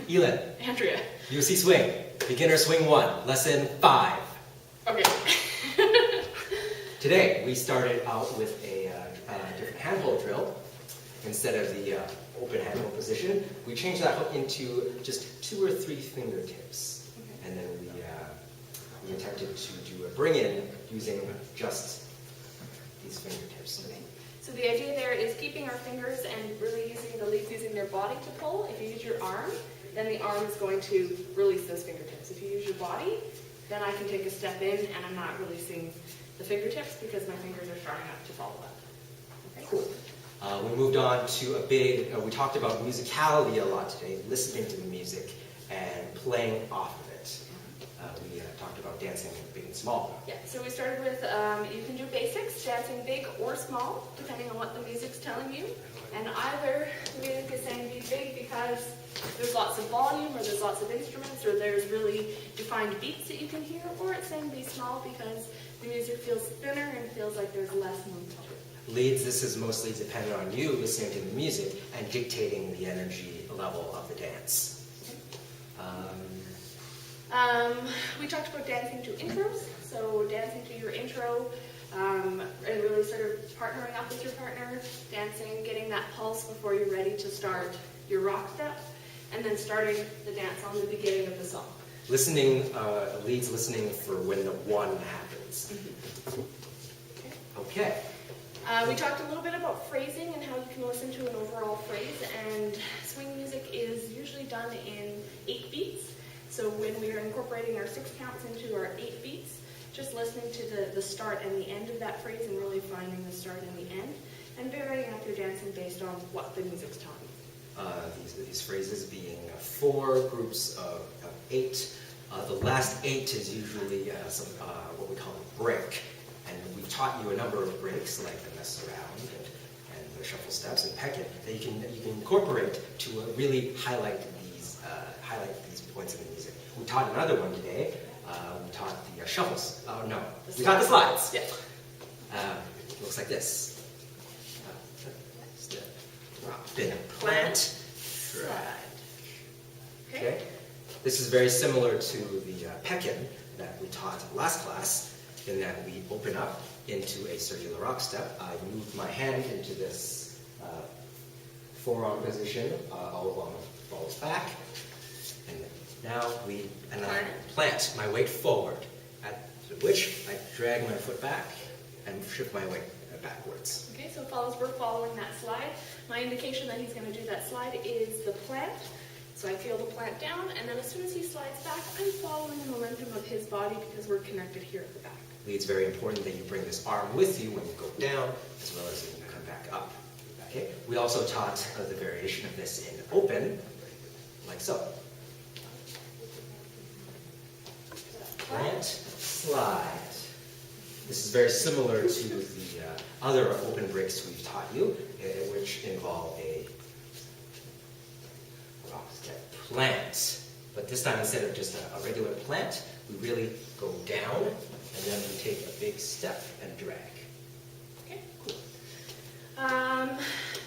Elin. Andrea. UC Swing. Beginner Swing 1, Lesson 5. Okay. Today, we started out with a different handhold drill. Instead of the open handhold position, we changed that hook into just 2 or 3 fingertips. Okay. And then we attempted to do a bring-in using just these fingertips. Okay. So the idea there is keeping our fingers and really using the leads using their body to pull. If you use your arm, then the arm is going to release those fingertips. If you use your body, then I can take a step in and I'm not releasing the fingertips because my fingers are starting up to follow up. Okay. Cool. We moved on to we talked about musicality a lot today, listening to the music and playing off of it. We talked about dancing big and small. Yeah, so we started with, you can do basics, dancing big or small, depending on what the music's telling you. And either the music is saying be big because there's lots of volume, or there's lots of instruments, or there's really defined beats that you can hear, or it's saying be small because the music feels thinner and feels like there's less movement to it. Leads, this is mostly dependent on you listening to the music and dictating the energy level of the dance. We talked about dancing to intros, so dancing to your intro, and really sort of partnering up with your partner, dancing, getting that pulse before you're ready to start your rock step, and then starting the dance on the beginning of the song. Listening, leads listening for when the one happens. Okay. We talked a little bit about phrasing and how you can listen to an overall phrase, and swing music is usually done in 8 beats. So when we are incorporating our 6 counts into our 8 beats, just listening to the start and the end of that phrase and really finding the start and the end, and varying up your dancing based on what the music's telling you. These phrases being 4 groups of 8. The last 8 is usually what we call a break. And we've taught you a number of breaks, like the mess around and the shuffle steps and pecking, that you can incorporate to really highlight these points in the music. We taught another one today. We taught the shuffles. Oh no, we taught the slides. Yeah. It looks like this. Step, drop, spin, plant, slide. Okay. This is very similar to the pecking that we taught last class, in that we open up into a circular rock step. I move my hand into this forearm position all along the ball's back. And now I plant my weight forward, at which I drag my foot back and shift my weight backwards. Okay, so we're following that slide. My indication that he's going to do that slide is the plant. So I feel the plant down, and then as soon as he slides back, I'm following the momentum of his body because we're connected here at the back. It's very important that you bring this arm with you when you go down, as well as when you come back up. Okay. We also taught the variation of this in open, like so. Plant, slide. This is very similar to the other open breaks we've taught you, which involve a rock step plant. But this time, instead of just a regular plant, we really go down, and then we take a big step and drag. Okay, cool.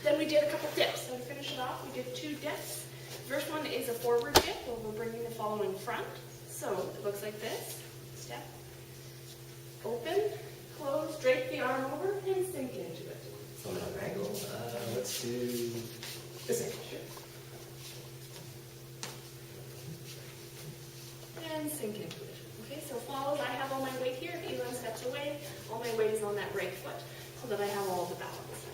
Then we did a couple dips. So to finish it off, we did 2 dips. First one is a forward dip, where we're bringing the following front. So it looks like this. Step. Open, close, drape the arm over, and sink into it. From another angle, let's do this angle. Sure. And sink into it. Okay, so follows, I have all my weight here. If Elon steps away, all my weight is on that right foot, so that I have all the balance.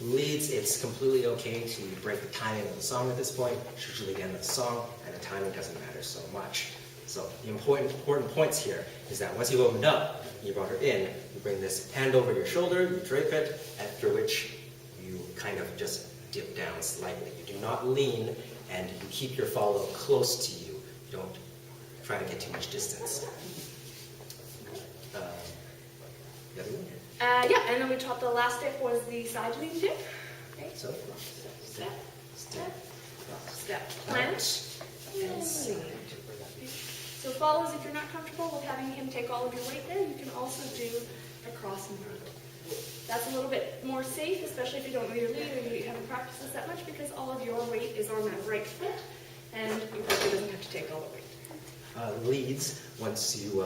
Leads, it's completely okay to break the timing of the song at this point. It's usually again the song, and the timing doesn't matter so much. So the important points here is that once you've opened up, you brought her in, you bring this hand over your shoulder, you drape it, after which you kind of just dip down slightly. You do not lean, and you keep your follow close to you. You don't try to get too much distance. The other one? Yeah, and then we taught the last dip was the side lean dip. Okay, So, step, step, step, plant, and sink. So follows, if you're not comfortable with having him take all of your weight there, you can also do a cross and round. That's a little bit more safe, especially if you don't know your lead or you haven't practiced this that much, because all of your weight is on that right foot, and your puppy doesn't have to take all the weight. Leads, when you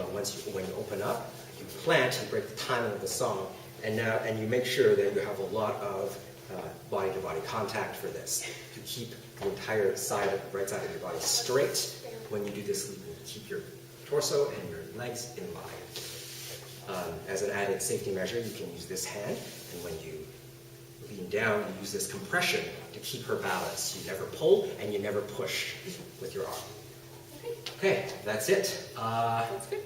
open up, you plant, you break the timing of the song, and you make sure that you have a lot of body-to-body contact for this. To keep the entire right side of your body straight when you do this lead, and keep your torso and your legs in line. As an added safety measure, you can use this hand, and when you lean down, you use this compression to keep her balanced. You never pull and you never push with your arm. Okay, that's it. That's good.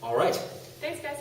All right. Thanks, guys.